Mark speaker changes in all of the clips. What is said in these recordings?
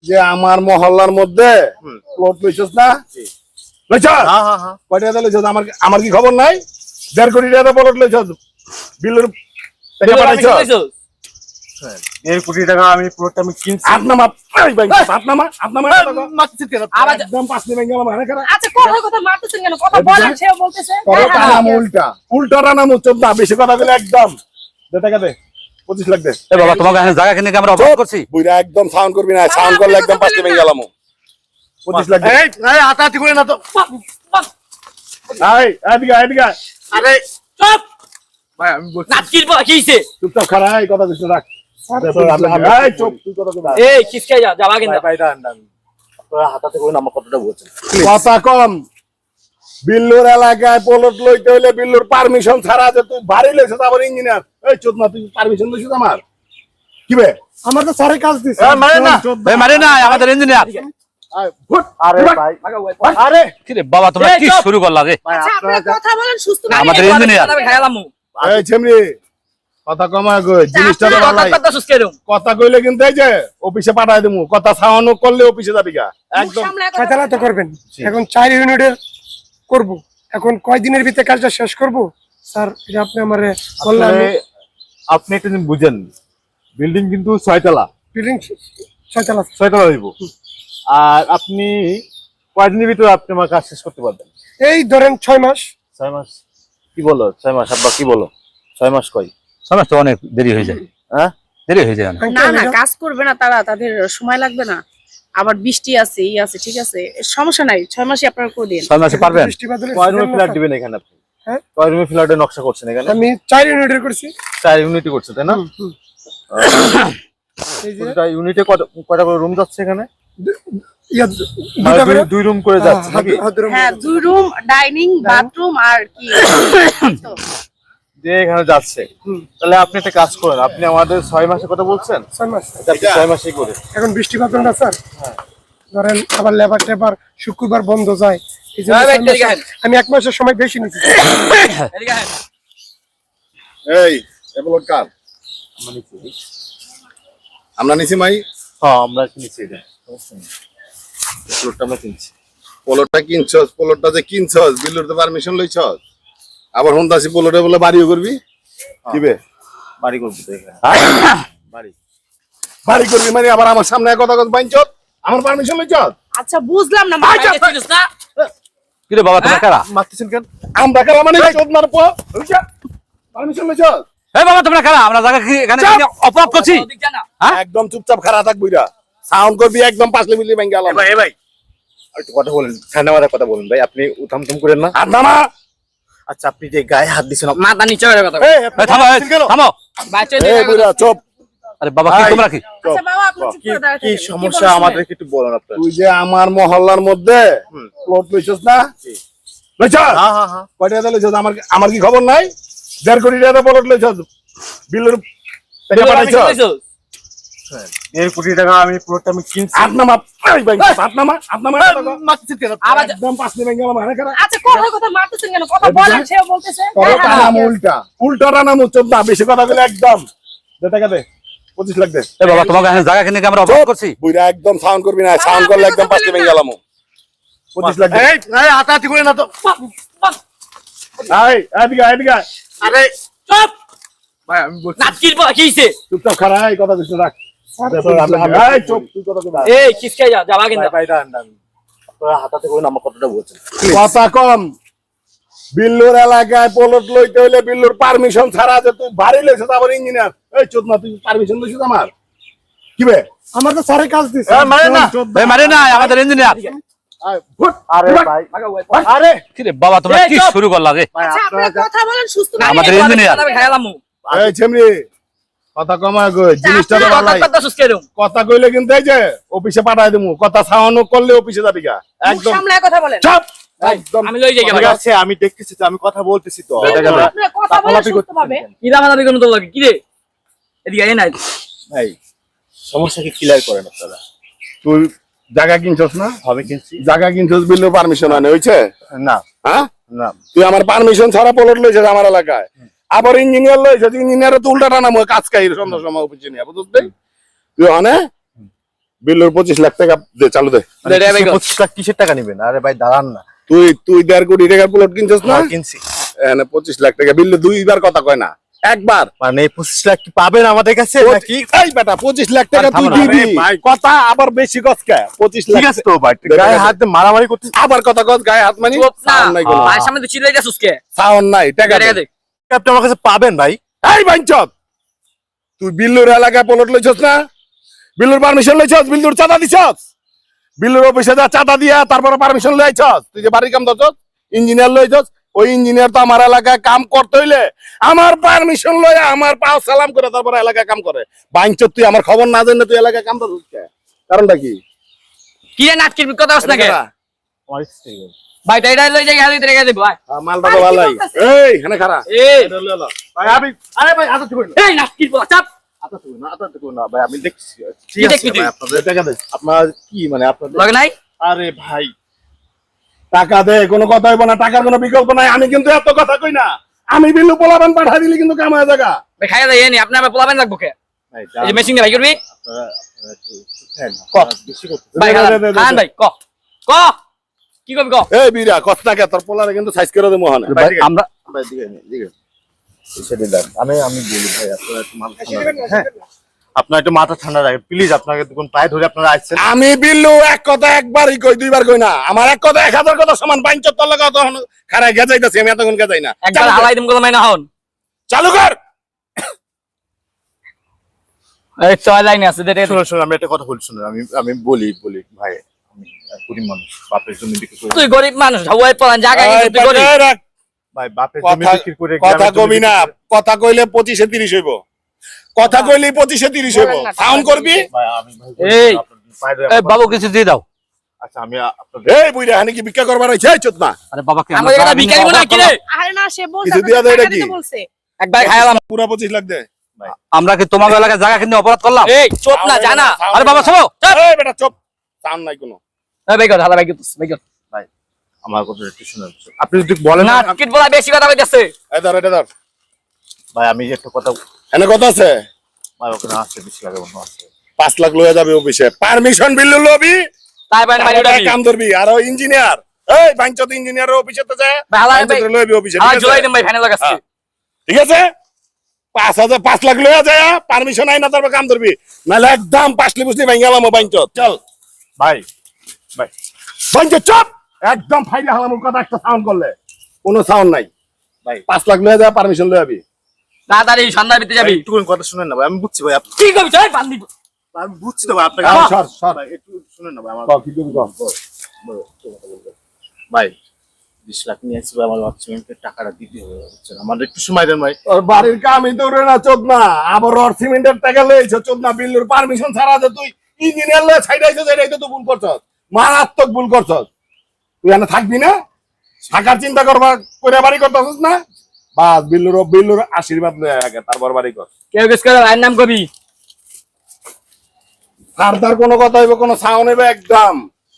Speaker 1: যে আমার মহল্লার মধ্যে প্লট লইছস না? লইছস? কয় টাকা লইছস? আমার কি খবর নাই? 1.5 কোটি টাকা প্লট লইছস, বিলের টাকা পাঠাইছস।
Speaker 2: 1.5 কোটি টাকা আমি প্লটটা আমি কিনছি।
Speaker 1: আপনামা এই ভাই, আপনামা
Speaker 2: মারতেছেন কেন?
Speaker 1: একদম 5 দিন গেলাম মানে করে।
Speaker 3: আচ্ছা কথা মারতেছেন কেন? কথা বলেন সেও বলতেছে।
Speaker 1: কথা নাম উল্টা উল্টা নাম চোদ না, বেশি কথা বলে একদম দে টাকা দে, 25 লাখ দে।
Speaker 4: এ বাবা তোমাকে এখানে জায়গা কিনে কি আমরা অপরাধ করছি?
Speaker 1: বুইরা একদম সাউন্ড করবি না, সাউন্ড করলে একদম 5 দিন গেলাম। 25 লাখ দে।
Speaker 2: এই হাতাহাতি করে না তো।
Speaker 1: এই এদিকে
Speaker 2: আরে
Speaker 3: চুপ।
Speaker 2: ভাই আমি বলছি
Speaker 3: নাটকির পর কি হইছে?
Speaker 1: চুপচাপ খাড়া, এই কথা কিছু রাখ। এই চুপ, তুই কথা কই?
Speaker 3: এই কিসকে যাবা কিনা?
Speaker 2: ভাই দাঁড়ান আপনারা হাতাহাতি করে আমার কথাটা বলছেন।
Speaker 1: কথা কম। বিল্লুর এলাকায় প্লট লইতে হইলে বিল্লুর পারমিশন ছাড়া যে তুই বাড়ি লইছিস, আবার ইঞ্জিনিয়ার। এই চোদ না, তুই পারমিশন লইছিস আমার? কি বে? আমার তো সরে কাজ দিছে।
Speaker 2: মানে না
Speaker 4: এই মারে না, আমাদের ইঞ্জিনিয়ার।
Speaker 2: আরে ভাই
Speaker 1: আরে
Speaker 4: কি রে বাবা তোমরা কি শুরু করলা রে?
Speaker 3: আচ্ছা আপনারা কথা বলেন সুস্থ না।
Speaker 4: আমাদের ইঞ্জিনিয়ার।
Speaker 3: খাইলামু।
Speaker 1: এই ছেমরি, কথা কমা কই, জিনিসটা তো ভালাই।
Speaker 3: কথা সুস্কেরম।
Speaker 1: কথা কইলে কিন্তু এই যে অফিসে পাঠাই দেবো, কথা ছাওয়ানো করলে অফিসে যাবি গা একদম।
Speaker 5: ফয়সালা তো করবেন। এখন 4 ইউনিটের করব। এখন কয় দিনের ভিতরে কাজটা শেষ করব স্যার? এটা আপনি আমারে বললেন।
Speaker 2: আপনি একটা জিনিস বুঝেন, বিল্ডিং কিন্তু 6 তলা,
Speaker 5: বিল্ডিং 6 তলা।
Speaker 2: 6 তলা হইব। আর আপনি কয়দিনের ভিতরে আপনি আমার কাজ শেষ করতে পারবেন?
Speaker 5: এই ধরেন 6 মাস।
Speaker 2: 6 মাস? কি বলো 6 মাস? আব্বা কি বলো 6 মাস কই?
Speaker 4: সময় তো অনেক দেরি হয়ে যায়।
Speaker 2: হ্যাঁ
Speaker 4: দেরি হয়ে যায় না।
Speaker 3: না না কাজ করবে না তারা, তাদের সময় লাগবে না। আবার বৃষ্টি আছে, আছে ঠিক আছে, সমস্যা নাই। 6 মাসে আপনারা করে দিন।
Speaker 4: 6 মাসে পারবেন?
Speaker 5: বৃষ্টি বাদলের
Speaker 2: কয় রুমে
Speaker 5: সিজন
Speaker 2: ফ্ল্যাট
Speaker 5: না,
Speaker 2: দিবেন এখানে আপনি?
Speaker 5: হ্যাঁ?
Speaker 2: কয় রুমে ফ্ল্যাটের নকশা করছেন এখানে?
Speaker 5: আমি 4 ইউনিটের করছি।
Speaker 2: 4 ইউনিটই করছে তাই না?
Speaker 5: এই যে
Speaker 2: প্রতিটা ইউনিটে কয়টা করে রুম যাচ্ছে এখানে?
Speaker 5: ইয়া দুটা করে
Speaker 2: 2 রুম করে যাচ্ছে নাকি?
Speaker 3: হ্যাঁ 2 রুম, ডাইনিং, বাথরুম আর কি তো।
Speaker 2: যে এখানে যাচ্ছে। তাহলে আপনি একটা কাজ করেন, আপনি আমাদের 6 মাসের কথা বলছেন,
Speaker 5: 6 মাস।
Speaker 2: এটা আপনি 6 মাসেই করে।
Speaker 5: এখন বৃষ্টি বাদল না স্যার? ধরেন আবার লেবার টেবার শুক্রবার বন্ধ যায়। এই জন্য
Speaker 3: হ্যাঁ,
Speaker 5: 6 মাস।
Speaker 3: এদিকে আহেন।
Speaker 5: আমি 1 মাসের সময় বেশি নিচ্ছি।
Speaker 3: এদিকে আসেন।
Speaker 1: এই প্লট কার? আমরা নিছি মাই।
Speaker 2: হ্যাঁ আমরা কিনছি এটা, প্লটটা আমরা কিনছি।
Speaker 1: প্লটটা কিনছস, প্লটটা যে কিনছস বিল্লুর তো পারমিশন লইছস। আবার হুনতাছি প্লটে বলে বাড়িও করবি। কি বে?
Speaker 2: বাড়ি করবো তো এখানে। বাড়ি
Speaker 1: বাড়ি করবি মানে আবার আমার সামনে কথা কথা বাইনছস, আমার পারমিশন লইছস।
Speaker 3: আচ্ছা বুঝলাম না মারা গেছিস না?
Speaker 4: কি রে বাবা তোমরা কারা?
Speaker 2: মারতেছেন কেন?
Speaker 1: আমরা কালা মানে চোদ মার পো। পারমিশন লইছস?
Speaker 4: এই বাবা তোমরা কারা? আমরা জায়গা এখানে কিনে অপরাধ করছি?
Speaker 3: ওদিক যা না।
Speaker 1: একদম চুপচাপ খাড়া থাক বুইরা। সাউন্ড করবি একদম 5 মিলি ভাঙ্গা আলাম।
Speaker 2: ভাই ভাই একটু কথা বলেন, ঠান্ডা মাথায় কথা বলেন ভাই, আপনি উথামথম করেন না।
Speaker 1: আর নামা।
Speaker 2: আচ্ছা আপনি যে গায়ে হাত দিছেন,
Speaker 3: মাথা নিচে করে কথা।
Speaker 1: এই
Speaker 4: এই থামো, এই থামো।
Speaker 3: বাচ্চা
Speaker 1: এই বুইরা চুপ।
Speaker 4: আরে বাবা কি তোমরা কি?
Speaker 3: আচ্ছা বাবা আপনি চুপ করে দাঁড়াতে
Speaker 2: কি
Speaker 3: থাকেন।
Speaker 2: সমস্যা
Speaker 3: বলছেন?
Speaker 2: আমাদেরকে একটু বলেন আপনারা।
Speaker 1: তুই যে আমার মহল্লার মধ্যে প্লট লইছস না? লইছস?
Speaker 2: হ্যাঁ
Speaker 1: কয় টাকা লইছস? আমার কি খবর নাই? 1.5 কোটি টাকা প্লট লইছস, বিলের টাকা
Speaker 3: বিলের
Speaker 1: পাঠাইছস।
Speaker 3: পাঠাইছো?
Speaker 2: 1.5 কোটি টাকা আমি প্লটটা আমি কিনছি।
Speaker 1: আপনামা এই ভাই, আপনামা
Speaker 2: মারতেছেন কেন?
Speaker 3: আবার
Speaker 1: একদম 5 দিন গেলাম মানে করে।
Speaker 3: আচ্ছা কথা মারতেছেন কেন? কথা বলেন সেও বলতেছে।
Speaker 1: কথা নাম উল্টা উল্টা নাম চোদ না, বেশি কথা বলে একদম দে টাকা দে, 25 লাখ দে।
Speaker 4: এই বাবা তোমাকে এখানে জায়গা কিনে কি আমরা অপরাধ করছি?
Speaker 1: বুইরা একদম সাউন্ড করবি না, সাউন্ড করলে একদম 5 দিন গেলাম। 25 লাখ দে।
Speaker 2: এই হাতাহাতি করে না তো।
Speaker 1: এই এদিকে
Speaker 2: আরে
Speaker 3: চুপ।
Speaker 2: ভাই আমি বলছি
Speaker 3: নাটকির পর কি হইছে?
Speaker 1: চুপচাপ খাড়া, এই কথা কিছু রাখ। এই চুপ, তুই কথা কই?
Speaker 3: এই কিসকে যাবা কিনা?
Speaker 2: ভাই দাঁড়ান আপনারা হাতাহাতি করে আমার কথাটা বলছেন।
Speaker 1: কথা কম। বিল্লুর এলাকায় প্লট লইতে হইলে বিল্লুর পারমিশন ছাড়া যে তুই বাড়ি লইছিস, আবার ইঞ্জিনিয়ার। এই চোদ না, তুই পারমিশন লইছিস আমার? কি বে?
Speaker 5: আমার তো সরে কাজ দিছে।
Speaker 2: মানে না
Speaker 4: এই মারে না, আমাদের ইঞ্জিনিয়ার।
Speaker 2: আরে ভাই আরে
Speaker 4: কি রে বাবা তোমরা কি শুরু করলা রে?
Speaker 2: ভাই
Speaker 3: আচ্ছা আপনারা কথা বলেন সুস্থ না।
Speaker 4: আমাদের ইঞ্জিনিয়ার।
Speaker 3: খাইলামু।
Speaker 1: এই ছেমরি, কথা কমা কই, জিনিসটা তো ভালাই।
Speaker 3: কথা সুস্কেরম।
Speaker 1: কথা কইলে কিন্তু এই যে অফিসে পাঠাই দেবো, কথা ছাওয়ানো করলে অফিসে যাবি গা একদম।
Speaker 3: সামলায় কথা বলেন।
Speaker 1: চুপ একদম।
Speaker 3: আমি লই যাই
Speaker 2: ঠিক
Speaker 3: গেলাম।
Speaker 2: আছে আমি দেখতেছি তো, আমি কথা বলতেছি তো।
Speaker 3: আপনারা কথা বলেন সুস্থভাবে। কি দামাদামি করতে লাগে কি রে? এদিকে আয় না।
Speaker 2: ভাই সমস্যা কি ক্লিয়ার করেন আপনারা?
Speaker 1: তুই জায়গা কিনছস না?
Speaker 2: হবে কিনছি
Speaker 1: জায়গা কিনছস বিল্লুর পারমিশন আনে হইছে?
Speaker 2: না
Speaker 1: হ্যাঁ,
Speaker 2: না
Speaker 1: তুই আমার পারমিশন ছাড়া প্লট লইছিস আমার এলাকায়। আবার ইঞ্জিনিয়ার লইছিস, ইঞ্জিনিয়ারে তো উল্টা টানা কাজ কাই সন্ধ্যা সময় অফিসে নিয়ে বুঝছিস? তুই অনে বিল্লুর 25 লাখ টাকা দে, চালু দে।
Speaker 2: মানে 25 লাখ কিসের টাকা নেবেন? আরে ভাই দাঁড়ান না,
Speaker 1: তুই 1.5 কোটি টাকার প্লট কিনছিস না?
Speaker 2: কিনছি।
Speaker 1: এখানে 25 লাখ টাকা বিল্লু দুইবার কথা কয় না, একবার।
Speaker 2: মানে 25 লাখ কি পাবেন আমাদের কাছে নাকি?
Speaker 1: এই বেটা 25 লাখ টাকা তুই
Speaker 2: থামো না,
Speaker 1: দিবি,
Speaker 2: আরে ভাই।
Speaker 1: কথা আবার বেশি কসকা। 25 লাখ
Speaker 2: ঠিক আছে তো ভাই, গায়ে হাত দিয়ে মারামারি করতে
Speaker 1: আবার কথা কস, গায়ে হাত মানি সাউন্ড নাই কোনো,
Speaker 6: ভাই সামনে তো চিল্লাই যাচ্ছিস কে?
Speaker 1: সাউন্ড নাই, টাকা দে।
Speaker 6: দে।
Speaker 2: আপনি আমার কাছে পাবেন ভাই।
Speaker 1: এই বাঞ্চত, তুই বিল্লুর এলাকায় প্লট লইছস না? বিল্লুর পারমিশন লইছস? বিল্লুর চাঁদা দিছস? বিল্লুর অফিসে যা চাঁদা দিয়া তারপরে পারমিশন লইছস? তুই যে বাড়ির কাম দছস, ইঞ্জিনিয়ার লইছস, ওই ইঞ্জিনিয়ার তো আমার এলাকায় কাম করতে হইলে আমার পারমিশন লইয়া আমার পাও সালাম করে তারপরে এলাকায় কাম করে। বাঞ্চত, তুই আমার খবর না জানলে তুই এলাকায় কাম দছস কে? কারণটা কি?
Speaker 6: কি রে নাটকির কথা হস না কে?
Speaker 2: আমার স্ত্রী।
Speaker 6: ভাই তাইডা লই যাই হাতে রেখে দে ভাই।
Speaker 1: মালটা তো ভালাই। এই এখানে খাড়া।
Speaker 6: এই
Speaker 2: ভাই আমি, আরে ভাই আদর করুন না,
Speaker 6: এই নাটকির কথা চাপ।
Speaker 2: আদর করুন না, আদর করুন না ভাই, আমি দেখছি।
Speaker 6: কি
Speaker 2: ঠিক আছে
Speaker 6: দেখবি তুই?
Speaker 2: ভাই, আপনাদের টাকা দেন। আপনার কি মানে আপনাদের?
Speaker 6: লগে নাই?
Speaker 2: আরে ভাই
Speaker 1: টাকা দে, কোনো কথা হইব না, টাকার কোনো বিকল্প নাই। আমি কিন্তু এত কথা কই না, আমি বিল্লু পোলাবান পাঠাই দিলি কিন্তু কাম হয়ে জায়গা।
Speaker 6: ভাই খাইয়া দেই নি আপনি আবার পোলাবেন রাখবো কে?
Speaker 2: ভাই
Speaker 6: এই যে মেশিং ভাই করবি?
Speaker 2: আপনারা একটু চুপ থাকেন না,
Speaker 6: ক।
Speaker 2: আপনারা বেশি করতেছেন।
Speaker 6: ভাই
Speaker 1: দে,
Speaker 6: খান
Speaker 1: দে, দে, দে,
Speaker 6: খান
Speaker 1: দে।
Speaker 6: ভাই ক। ক কি করবি ক?
Speaker 1: এই বিরা কস্তাকে তোর পোলারে কিন্তু সাইজ করে দেবো হনে।
Speaker 2: ভাই,
Speaker 4: আমরা
Speaker 2: ভাই দিকে নিন, দিকে নিন। এসে দিলাম। আমি বলি ভাই, আপনারা একটু মাথা ঠান্ডা রাখেন, হ্যাঁ? আপনারা একটু মাথা ঠান্ডা রাখেন প্লিজ। আপনাকে দেখুন পায়ে ধরে আপনারা আসছেন।
Speaker 1: আমি বিল্লু এক কথা একবারই কই, দুইবার কই না। আমার এক কথা 1000 কথা সমান। বাঞ্চত তোর লাগা তখন খারাই গেজাইতাছি, আমি এতক্ষণ গেজাই না।
Speaker 6: একবার
Speaker 1: চালু কর,
Speaker 6: হালাই দিম কলমাই না হন।
Speaker 1: চালু কর।
Speaker 6: এই ছয় লাইনে আছে দে দে।
Speaker 2: শুনুন শুনুন, আমি একটা কথা বলি, শুনুন আমি বলি ভাই, আমি গরিব মানুষ, বাপের জমি বিক্রি করে,
Speaker 6: তুই গরিব মানুষ হাওয়ায় পলান জায়গা
Speaker 1: এই
Speaker 6: কিন্তু তুই গরিব।
Speaker 1: পাঠাই রাখ।
Speaker 2: ভাই বাপের জমি
Speaker 1: কথা-
Speaker 2: বিক্রি করে
Speaker 1: কথা
Speaker 2: গ্রামের জমি
Speaker 1: কবি না,
Speaker 2: বিক্রি করে-
Speaker 1: কথা কইলে 25 এ 30 হইব। কথা কইলে 25 এ 30 হইব।
Speaker 3: বলেন না,
Speaker 1: সাউন্ড করবি?
Speaker 2: ভাই আমি ভাই
Speaker 6: এই,
Speaker 2: আপনাদের পায়ে ধরে
Speaker 4: এই বাবু কিছু দিয়ে দাও।
Speaker 2: আচ্ছা আমি আপনাদের
Speaker 1: এই বুইরা হানি কি ভিক্ষা করবার আইছে? এই চোদনা।
Speaker 4: আরে বাবা কি
Speaker 6: আমাদের এটা ভিখারি না কি রে?
Speaker 3: আরে না, সে বলছে
Speaker 1: কিছু দিয়া দেয়
Speaker 3: টাকা
Speaker 1: নাকি?
Speaker 3: দিতে বলছে।
Speaker 6: একবার খাইলাম।
Speaker 1: পুরা 25 লাখ দে।
Speaker 4: আমরা কি তোমার এলাকায় জায়গা কিনে অপরাধ করলাম?
Speaker 6: এই চুপ না জানা।
Speaker 4: আরে বাবা শোনো।
Speaker 1: এই বেটা চুপ। সাউন্ড নাই কোনো।
Speaker 6: এই ভাই কর হালা ভাই কর ভাই কর।
Speaker 2: আমার কথা একটু শুনুন, আপনি যদি বলেন না,
Speaker 6: নাটকির বলা বেশি কথা কইতাছে।
Speaker 1: এই ধর, এটা ধর।
Speaker 2: ভাই আমি একটা কথা,
Speaker 1: এনে কত আছে?
Speaker 2: ভাই ওখানে আসছে 20 লাখ অন্য আছে।
Speaker 1: 5 লাখ লয়ে যাবে অফিসে। Permission Billu lobby.
Speaker 6: তাই ভাই ভাই
Speaker 1: তারপরে কাম ধরবি। আর ওই ইঞ্জিনিয়ার, এই বাঞ্চত ইঞ্জিনিয়ারের অফিসে তো যায়।
Speaker 6: ভাই, হালাই ভাই।
Speaker 1: বাঞ্চত লইবি অফিসে,
Speaker 6: হালা
Speaker 1: ঠিক
Speaker 6: জুলাই
Speaker 1: আছে?
Speaker 6: দিম ভাই ফাইনাল লাগাচ্ছি।
Speaker 1: ঠিক আছে? 5 লাখ লয়ে যায়, পারমিশন আই না তারপর কাম ধরবি। নাহলে একদম পাসলি বুসলি ভাঙ্গালাম বাঞ্চত। চল।
Speaker 2: ভাই ভাই
Speaker 1: বাঞ্চত চুপ। একদম ফাইলে হালাম কথা একটা সাউন্ড করলে। কোনো সাউন্ড নাই।
Speaker 2: ভাই
Speaker 1: 5 লাখ লয়ে যায়, পারমিশন লয়ে যাবি।
Speaker 6: তাড়াতাড়ি সন্ধ্যা দিতে যাবি।
Speaker 2: একটু কথা শুনেন না ভাই, আমি বুঝছি ভাই,
Speaker 6: কি করবি চল বান্দি।
Speaker 2: আমি বুঝছি তো ভাই আপনাকে।
Speaker 1: আরে সর, সর।
Speaker 2: ভাই একটু শুনেন না ভাই, আমার
Speaker 1: কি করবি কর।
Speaker 2: ভাই 20 লাখ নিয়ে আসছি ভাই, আমার ওয়ার্কশপের টাকাটা দিতে হবে, বুঝছেন? আমাদের একটু সময় দেন ভাই।
Speaker 1: তোর বাড়ির কামই তো রে না চোদনা। আবার রড সিমেন্টের টাকা লইছ চোদনা। বিল্লুর পারমিশন ছাড়া যে তুই ইঞ্জিনিয়ার লয়ে ছাইড়াইছিস, এটাই তো তুই ভুল করছস। মারাত্মক ভুল করছস। তুই এখানে থাকবি না? থাকার চিন্তা করবা করে বাড়ি করতেছিস না? বাস বিল্লুর আশীর্বাদ লয়ে আগে তারপর বাড়ি কর।
Speaker 6: কেউ কিছু করে ভাইয়ের নাম কবি।
Speaker 1: ফার্দার কোনো কথা হইব, কোনো সাউন্ড হইবে একদম।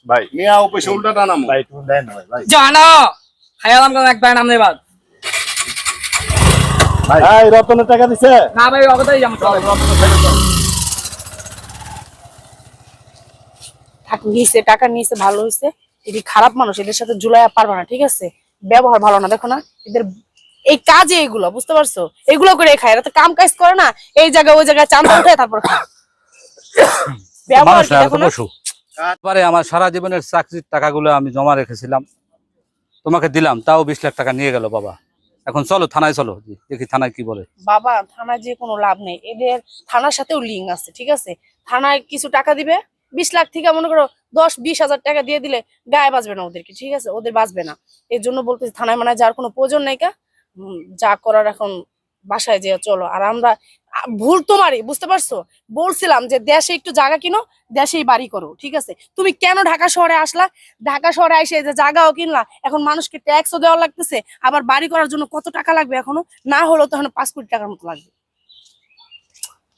Speaker 2: ভাই
Speaker 1: মিয়া অফিসে উল্টা টানামু।
Speaker 2: ভাই একটু দেন না ভাই, ভাই
Speaker 6: জানা খাইলাম কোন একবার নাম নেবার।
Speaker 1: এই রতনের টাকা দিছে?
Speaker 6: না ভাই অগতাই যাম চল।
Speaker 3: থাক, নিছে টাকা নিছে, ভালো হইছে। এটি খারাপ মানুষ, এদের সাথে জুলাইয়া পারবা না, ঠিক আছে? ব্যবহার ভালো না, দেখো না এদের এই কাজে, এগুলো বুঝতে পারছো? এগুলো করে খায়, এরা তো কাম কাজ করে না। এই জায়গায় ওই জায়গায় চান্দা উঠে তারপর খায়। ব্যবহার
Speaker 4: মানুষ
Speaker 3: কি
Speaker 4: না,
Speaker 3: দেখো
Speaker 4: তো
Speaker 3: না?
Speaker 4: পশু। তারপরে আমার সারা জীবনের চাকরির টাকাগুলো আমি জমা রেখেছিলাম, তোমাকে দিলাম, তাও 20 লাখ টাকা নিয়ে গেল বাবা। এখন চলো থানায়, চলো দেখি থানায় কি বলে।
Speaker 3: বাবা, থানায় যে কোনো লাভ নেই, এদের থানার সাথেও লিঙ্ক আছে, ঠিক আছে? থানায় কিছু টাকা দিবে, 20 লাখ থেকে মনে করো 10-20 হাজার টাকা দিয়ে দিলে গায়ে বাঁচবে না ওদেরকে, ঠিক আছে? ওদের বাঁচবে না। এর জন্য বলতেছি থানায় মানে যাওয়ার কোনো প্রয়োজন নাই। যা করার এখন বাসায় যেয়ে চলো। আর আমরা ভুল তোমারই, বুঝতে পারছো? বলছিলাম যে দেশে একটু জায়গা কিনো, দেশেই বাড়ি করো, ঠিক আছে? তুমি কেন ঢাকা শহরে আসলা? ঢাকা শহরে এসে যে জায়গাও কিনলা, এখন মানুষকে ট্যাক্সও দেওয়া লাগতেছে, আবার বাড়ি করার জন্য কত টাকা লাগবে? এখনো না হলেও তো এখন 5 কোটি টাকার মতো লাগবে।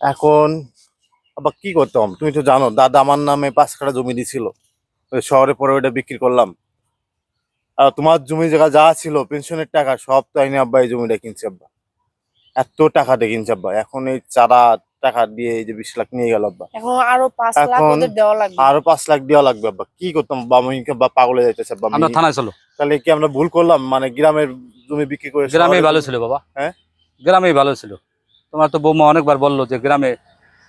Speaker 2: এখন আবার কি করতাম? তুমি তো জানো দাদা আমার নামে 5 কাঠা জমি দিছিল, ওই শহরে পরে ওইটা বিক্রি করলাম। আর তোমার জমি জায়গা যা ছিল পেনশনের টাকা সব তো আইনি আব্বা এই জমিটা কিনছে আব্বা, এত টাকা দিয়ে কিনছে আব্বা। এখন এই চারা টাকা দিয়ে এই যে 20 লাখ নিয়ে গেল আব্বা।
Speaker 3: এখন আরো 5 লাখ
Speaker 2: এখন
Speaker 3: ওদের দেওয়া লাগবে।
Speaker 2: আরো 5 লাখ দেওয়া লাগবে আব্বা। কি করতাম আব্বা, আমি কি আব্বা পাগল হয়ে যাইতেছে আব্বা।
Speaker 4: আমরা থানায় চলো।
Speaker 2: তাহলে কি আমরা ভুল করলাম? মানে গ্রামের জমি বিক্রি করে
Speaker 4: গ্রামেই
Speaker 2: শহরে
Speaker 4: ভালো
Speaker 2: জমি-
Speaker 4: ছিল বাবা,
Speaker 2: হ্যাঁ
Speaker 4: গ্রামেই ভালো ছিল। তোমার তো বৌমা অনেকবার বললো যে গ্রামে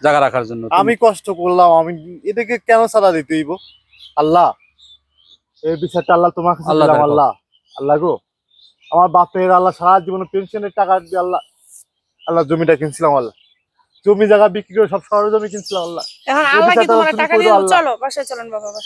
Speaker 4: জায়গা রাখার জন্য।
Speaker 2: আমি কষ্ট করলাম, আমি এটাকে কেন সালা দিতে হইব? আল্লাহ, এই বিচারটা আল্লাহ তোমার কাছে
Speaker 4: আল্লাহ
Speaker 2: দিলাম।
Speaker 4: দেখো।
Speaker 2: আল্লাহ, আল্লাহ গো, আমার বাপের আল্লাহ সারা জীবনে পেনশনের টাকা দিয়ে আল্লাহ, আল্লাহ জমিটা কিনছিলাম আল্লাহ, জমি জায়গা বিক্রি করে সব শহরে জমি কিনছিলাম আল্লাহ।
Speaker 3: এখন
Speaker 2: এই
Speaker 3: আল্লাহ কি
Speaker 2: বিচারটা
Speaker 3: তোমার
Speaker 2: তুমি
Speaker 3: টাকা
Speaker 2: করে
Speaker 3: দিয়ে
Speaker 2: দাও আল্লাহ।
Speaker 3: চলো বাসায় চলেন বাবা বাসায়।